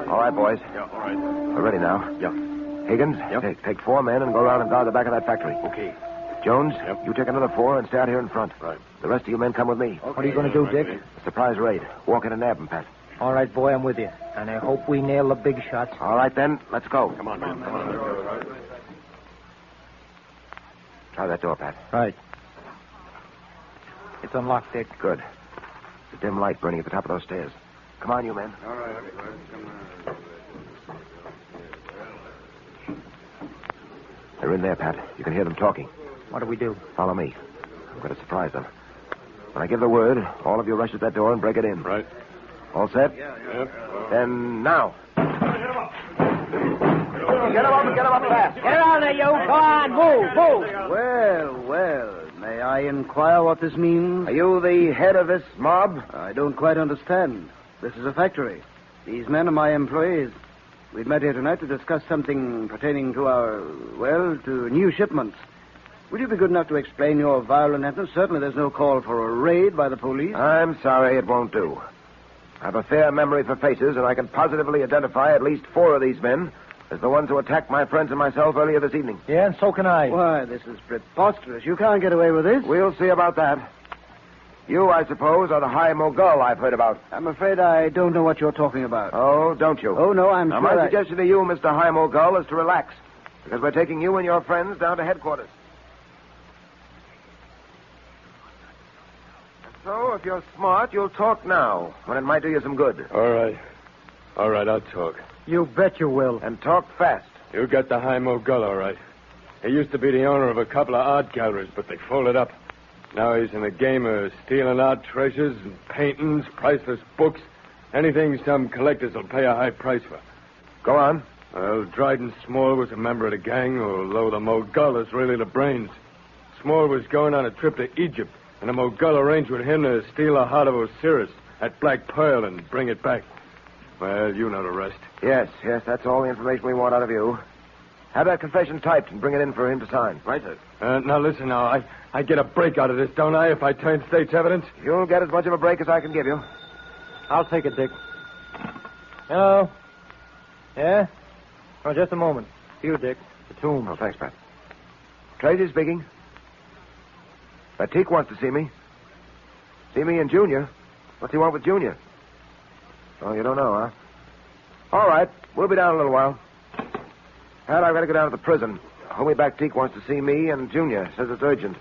[SPEAKER 3] All right, boys.
[SPEAKER 6] Yeah, all right.
[SPEAKER 3] We're ready now.
[SPEAKER 6] Yeah.
[SPEAKER 3] Higgins, take 4 men and go around and guard the back of that factory.
[SPEAKER 6] Okay.
[SPEAKER 3] Jones, you take another 4 and stay out here in front.
[SPEAKER 6] Right.
[SPEAKER 3] The rest of you men come with me.
[SPEAKER 5] What are you going to do, Dick?
[SPEAKER 3] A surprise raid. Walk in and nab them, Pat.
[SPEAKER 5] All right, boy, I'm with you. And I hope we nail the big shots.
[SPEAKER 3] All right, then. Let's go.
[SPEAKER 6] Come on, man. Come on.
[SPEAKER 3] Try that door, Pat.
[SPEAKER 5] Right. It's unlocked, Dick.
[SPEAKER 3] Good. It's a dim light burning at the top of those stairs. Come on, you men.
[SPEAKER 9] All right. Come on.
[SPEAKER 3] They're in there, Pat. You can hear them talking.
[SPEAKER 5] What do we do?
[SPEAKER 3] Follow me. I'm going to surprise them. When I give the word, all of you rush at that door and break it in.
[SPEAKER 6] Right.
[SPEAKER 3] All set?
[SPEAKER 6] Yep.
[SPEAKER 3] Then now.
[SPEAKER 4] Get him up fast. Get on there, you. Go on, move.
[SPEAKER 12] Well. May I inquire what this means?
[SPEAKER 3] Are you the head of this mob?
[SPEAKER 12] I don't quite understand. This is a factory. These men are my employees. We've met here tonight to discuss something pertaining to to new shipments. Would you be good enough to explain your violent entrance? Certainly there's no call for a raid by the police.
[SPEAKER 3] I'm sorry, it won't do. I have a fair memory for faces, and I can positively identify at least 4 of these men as the ones who attacked my friends and myself earlier this evening.
[SPEAKER 5] Yeah, and so can I.
[SPEAKER 12] Why, this is preposterous. You can't get away with this.
[SPEAKER 3] We'll see about that. You, I suppose, are the high mogul I've heard about.
[SPEAKER 12] I'm afraid I don't know what you're talking about.
[SPEAKER 3] Oh, don't you?
[SPEAKER 12] Oh, no, I'm
[SPEAKER 3] now,
[SPEAKER 12] sure
[SPEAKER 3] my suggestion to you, Mr. High Mogul, is to relax, because we're taking you and your friends down to headquarters. And so, if you're smart, you'll talk now, when it might do you some good.
[SPEAKER 6] All right, I'll talk.
[SPEAKER 5] You bet you will.
[SPEAKER 3] And talk fast.
[SPEAKER 6] You got the high mogul, all right. He used to be the owner of a couple of art galleries, but they folded up. Now he's in the game of stealing art treasures and paintings, priceless books, anything some collectors will pay a high price for.
[SPEAKER 3] Go on.
[SPEAKER 6] Well, Dryden Small was a member of the gang, although the mogul is really the brains. Small was going on a trip to Egypt, and the mogul arranged with him to steal the heart of Osiris at Black Pearl and bring it back. Well, you know the rest.
[SPEAKER 3] Yes, that's all the information we want out of you. Have that confession typed and bring it in for him to sign.
[SPEAKER 6] Right, sir. Now, listen, I get a break out of this, don't I, if I turn state's evidence?
[SPEAKER 3] You'll get as much of a break as I can give you.
[SPEAKER 5] I'll take it, Dick. Hello. Yeah? Oh, just a moment. You, Dick. The tomb.
[SPEAKER 3] Oh, thanks, Pat. Tracy speaking. Batik wants to see me. See me and Junior. What's he want with Junior? Oh, you don't know, huh? All right. We'll be down in a little while. Pat, I've got to go down to the prison. Homie Batik wants to see me and Junior. Says it's urgent.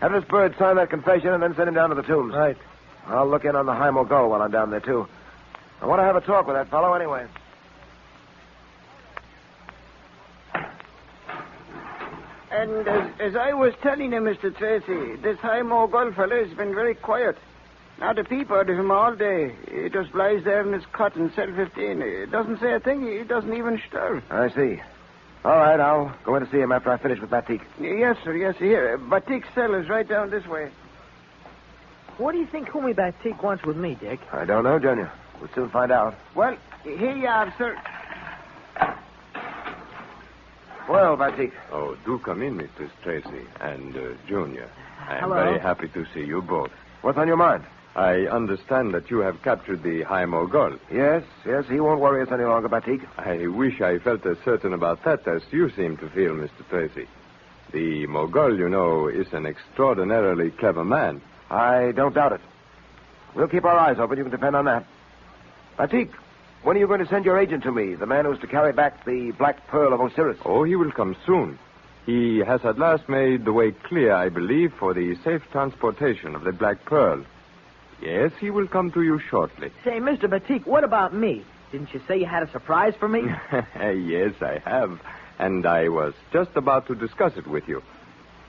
[SPEAKER 3] Have this bird sign that confession and then send him down to the tombs.
[SPEAKER 5] Right.
[SPEAKER 3] I'll look in on the High Mogul while I'm down there, too. I want to have a talk with that fellow anyway.
[SPEAKER 12] And as I was telling you, Mr. Tracy, this High Mogul fellow has been very quiet. Not a peep out of him all day. He just lies there in his cot in cell 15. He doesn't say a thing. He doesn't even stir.
[SPEAKER 3] I see. All right, I'll go in to see him after I finish with Batik.
[SPEAKER 12] Yes, sir. Yes, sir. Here. Batik's cell is right down this way.
[SPEAKER 5] What do you think Homie Batik wants with me, Dick?
[SPEAKER 3] I don't know, Junior. We'll soon find out.
[SPEAKER 12] Well, here you are, sir.
[SPEAKER 3] Well, Batik.
[SPEAKER 10] Oh, do come in, Mr. Tracy and Junior. I am
[SPEAKER 5] Hello.
[SPEAKER 10] very happy to see you both.
[SPEAKER 3] What's on your mind?
[SPEAKER 10] I understand that you have captured the High Mogul.
[SPEAKER 3] Yes, he won't worry us any longer, Batik.
[SPEAKER 10] I wish I felt as certain about that as you seem to feel, Mr. Tracy. The Mogul, you know, is an extraordinarily clever man.
[SPEAKER 3] I don't doubt it. We'll keep our eyes open, you can depend on that. Batik, when are you going to send your agent to me, the man who's to carry back the Black Pearl of Osiris?
[SPEAKER 10] Oh, he will come soon. He has at last made the way clear, I believe, for the safe transportation of the Black Pearl. Yes, he will come to you shortly.
[SPEAKER 5] Say, Mr. Batik, what about me? Didn't you say you had a surprise for me?
[SPEAKER 10] Yes, I have. And I was just about to discuss it with you.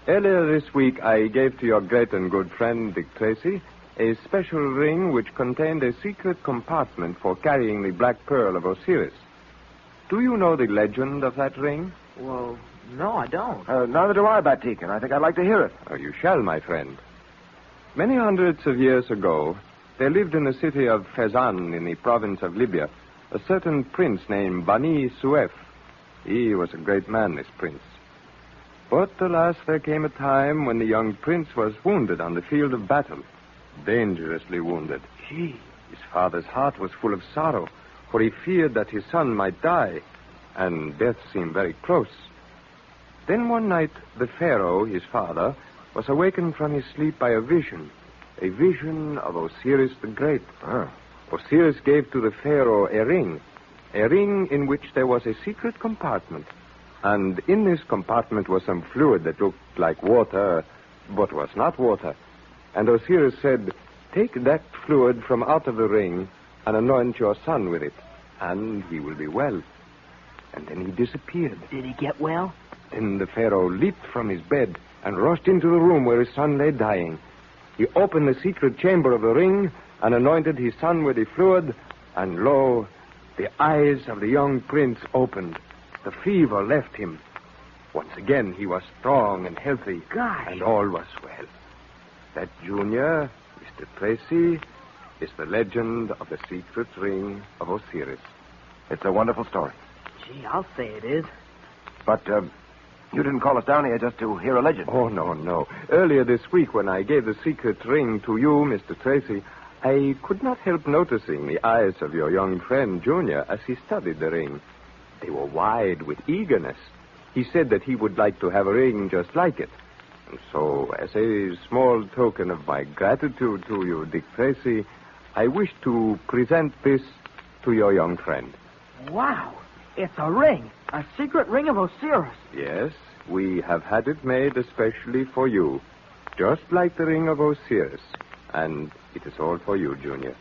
[SPEAKER 10] Earlier this week, I gave to your great and good friend, Dick Tracy, a special ring which contained a secret compartment for carrying the Black Pearl of Osiris. Do you know the legend of that ring?
[SPEAKER 5] Well, no, I don't.
[SPEAKER 3] Neither do I, Batik, and I think I'd like to hear it.
[SPEAKER 10] Oh, you shall, my friend. Many hundreds of years ago, there lived in the city of Fezzan in the province of Libya a certain prince named Bani Suef. He was a great man, this prince. But alas, there came a time when the young prince was wounded on the field of battle, dangerously wounded.
[SPEAKER 5] Gee.
[SPEAKER 10] His father's heart was full of sorrow, for he feared that his son might die, and death seemed very close. Then one night, the Pharaoh, his father, was awakened from his sleep by a vision of Osiris the Great. Osiris gave to the Pharaoh a ring in which there was a secret compartment. And in this compartment was some fluid that looked like water, but was not water. And Osiris said, "Take that fluid from out of the ring and anoint your son with it, and he will be well." And then he disappeared.
[SPEAKER 5] Did he get well?
[SPEAKER 10] Then the Pharaoh leaped from his bed and rushed into the room where his son lay dying. He opened the secret chamber of the ring and anointed his son with the fluid, and lo, the eyes of the young prince opened. The fever left him. Once again, he was strong and healthy.
[SPEAKER 5] Gosh.
[SPEAKER 10] And all was well. That, Junior, Mr. Tracy, is the legend of the secret ring of Osiris.
[SPEAKER 3] It's a wonderful story.
[SPEAKER 5] Gee, I'll say it is.
[SPEAKER 3] But, you didn't call us down here just to hear a legend.
[SPEAKER 10] Oh, no. Earlier this week, when I gave the secret ring to you, Mr. Tracy, I could not help noticing the eyes of your young friend, Junior, as he studied the ring. They were wide with eagerness. He said that he would like to have a ring just like it. And so, as a small token of my gratitude to you, Dick Tracy, I wish to present this to your young friend.
[SPEAKER 5] Wow. It's a ring. A secret ring of Osiris.
[SPEAKER 10] Yes, we have had it made especially for you, just like the ring of Osiris. And it is all for you, Junior.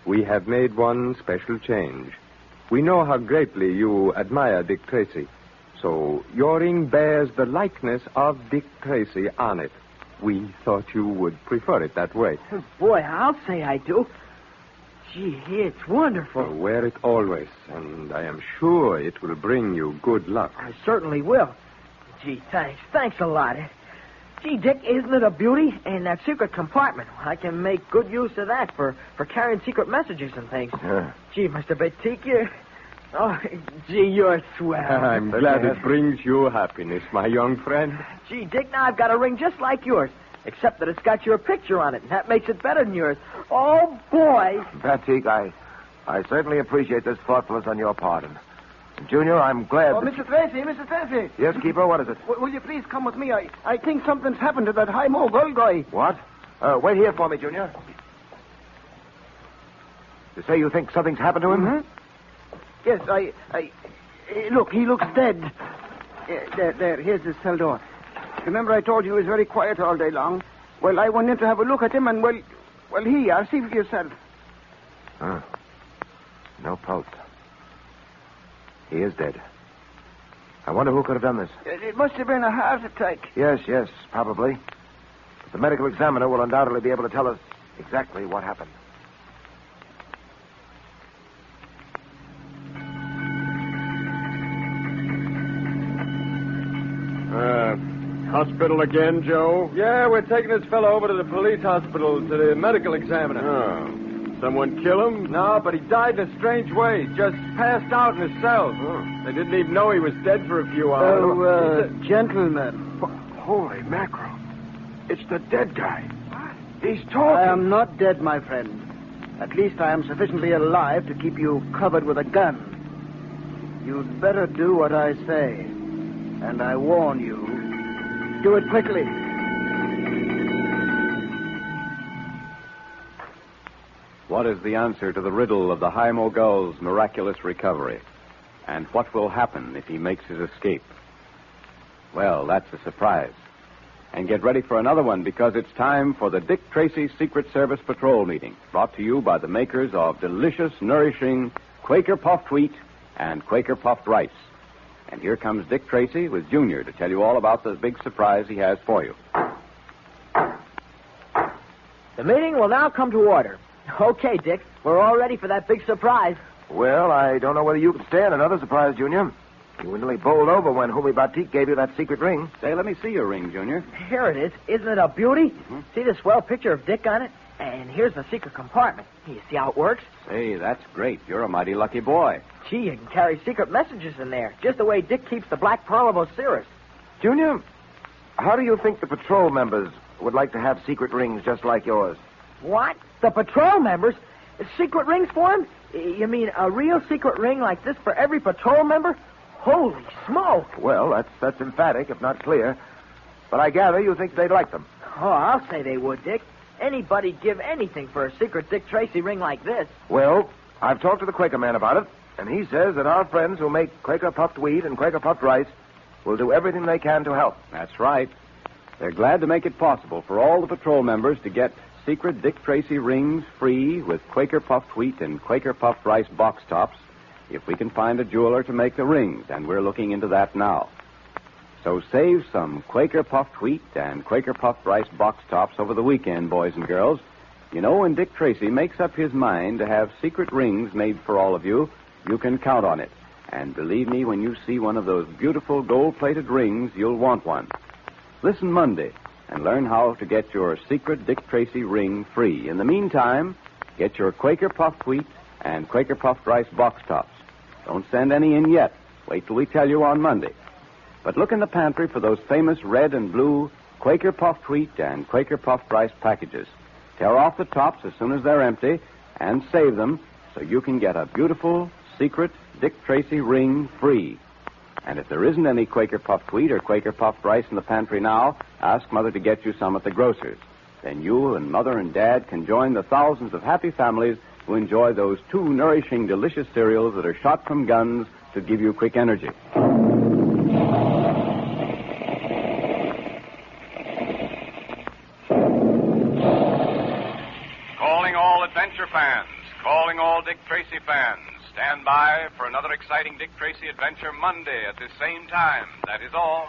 [SPEAKER 10] We have made one special change. We know how greatly you admire Dick Tracy, so your ring bears the likeness of Dick Tracy on it. We thought you would prefer it that way.
[SPEAKER 5] Boy, I'll say I do. Gee, it's wonderful.
[SPEAKER 10] So wear it always, and I am sure it will bring you good luck.
[SPEAKER 5] I certainly will. Gee, thanks. Thanks a lot. Gee, Dick, isn't it a beauty? And that secret compartment, I can make good use of that for carrying secret messages and things.
[SPEAKER 3] Yeah.
[SPEAKER 5] Gee, Mr. Batik, you're swell.
[SPEAKER 10] I'm glad it brings you happiness, my young friend.
[SPEAKER 5] Gee, Dick, now I've got a ring just like yours, except that it's got your picture on it, and that makes it better than yours. Oh, boy.
[SPEAKER 3] Batik, I certainly appreciate this thoughtfulness on your part. And Junior, I'm glad.
[SPEAKER 12] Oh, Mr. Tracy.
[SPEAKER 3] Yes, Keeper, what is it?
[SPEAKER 12] Will you please come with me? I think something's happened to that high mogul guy.
[SPEAKER 3] What? Wait here for me, Junior. You say you think something's happened to him?
[SPEAKER 12] Mm-hmm. Yes, look, he looks dead. Here's his cell door. Remember I told you he was very quiet all day long? Well, I went in to have a look at him, and, well, here, see for yourself.
[SPEAKER 3] Huh. No pulse. He is dead. I wonder who could have done this.
[SPEAKER 12] It must have been a heart attack.
[SPEAKER 3] Yes, probably. But the medical examiner will undoubtedly be able to tell us exactly what happened.
[SPEAKER 9] Hospital again, Joe?
[SPEAKER 8] Yeah, we're taking this fellow over to the police hospital, to the medical examiner.
[SPEAKER 9] Oh. Someone kill him?
[SPEAKER 8] No, but he died in a strange way. Just passed out in his cell.
[SPEAKER 9] Oh.
[SPEAKER 8] They didn't even know he was dead for a few hours.
[SPEAKER 12] Gentlemen.
[SPEAKER 9] Holy mackerel. It's the dead guy. He's talking.
[SPEAKER 12] I am not dead, my friend. At least I am sufficiently alive to keep you covered with a gun. You'd better do what I say. And I warn you, do it quickly.
[SPEAKER 2] What is the answer to the riddle of the High Mogul's miraculous recovery? And what will happen if he makes his escape? Well, that's a surprise. And get ready for another one, because it's time for the Dick Tracy Secret Service Patrol Meeting, brought to you by the makers of delicious, nourishing Quaker Puffed Wheat and Quaker Puffed Rice. And here comes Dick Tracy with Junior to tell you all about the big surprise he has for you.
[SPEAKER 4] The meeting will now come to order. Okay, Dick, we're all ready for that big surprise.
[SPEAKER 3] Well, I don't know whether you can stand another surprise, Junior. You nearly bowled over when Humi Batik gave you that secret ring.
[SPEAKER 2] Say, let me see your ring, Junior.
[SPEAKER 4] Here it is. Isn't it a beauty?
[SPEAKER 2] Mm-hmm.
[SPEAKER 4] See the swell picture of Dick on it? And here's the secret compartment. You see how it works?
[SPEAKER 2] Say, that's great. You're a mighty lucky boy.
[SPEAKER 4] Gee, you can carry secret messages in there, just the way Dick keeps the Black Pearl of Osiris.
[SPEAKER 3] Junior, how do you think the patrol members would like to have secret rings just like yours?
[SPEAKER 4] What? The patrol members? Secret rings for him? You mean a real secret ring like this for every patrol member? Holy smoke!
[SPEAKER 3] Well, that's emphatic, if not clear. But I gather you think they'd like them.
[SPEAKER 4] Oh, I'll say they would, Dick. Anybody'd give anything for a secret Dick Tracy ring like this.
[SPEAKER 3] Well, I've talked to the Quaker man about it, and he says that our friends who make Quaker Puffed Wheat and Quaker Puffed Rice will do everything they can to help.
[SPEAKER 2] That's right. They're glad to make it possible for all the patrol members to get secret Dick Tracy rings free with Quaker Puffed Wheat and Quaker Puffed Rice box tops if we can find a jeweler to make the rings, and we're looking into that now. So save some Quaker Puffed Wheat and Quaker Puffed Rice box tops over the weekend, boys and girls. You know, when Dick Tracy makes up his mind to have secret rings made for all of you, you can count on it. And believe me, when you see one of those beautiful gold-plated rings, you'll want one. Listen Monday and learn how to get your secret Dick Tracy ring free. In the meantime, get your Quaker Puffed Wheat and Quaker Puffed Rice box tops. Don't send any in yet. Wait till we tell you on Monday. But look in the pantry for those famous red and blue Quaker Puffed Wheat and Quaker Puffed Rice packages. Tear off the tops as soon as they're empty and save them so you can get a beautiful secret Dick Tracy ring free. And if there isn't any Quaker Puffed Wheat or Quaker Puffed Rice in the pantry now, ask Mother to get you some at the grocer's. Then you and Mother and Dad can join the thousands of happy families who enjoy those two nourishing, delicious cereals that are shot from guns to give you quick energy.
[SPEAKER 1] Calling all adventure fans, calling all Dick Tracy fans. Stand by for another exciting Dick Tracy adventure Monday at this same time. That is all.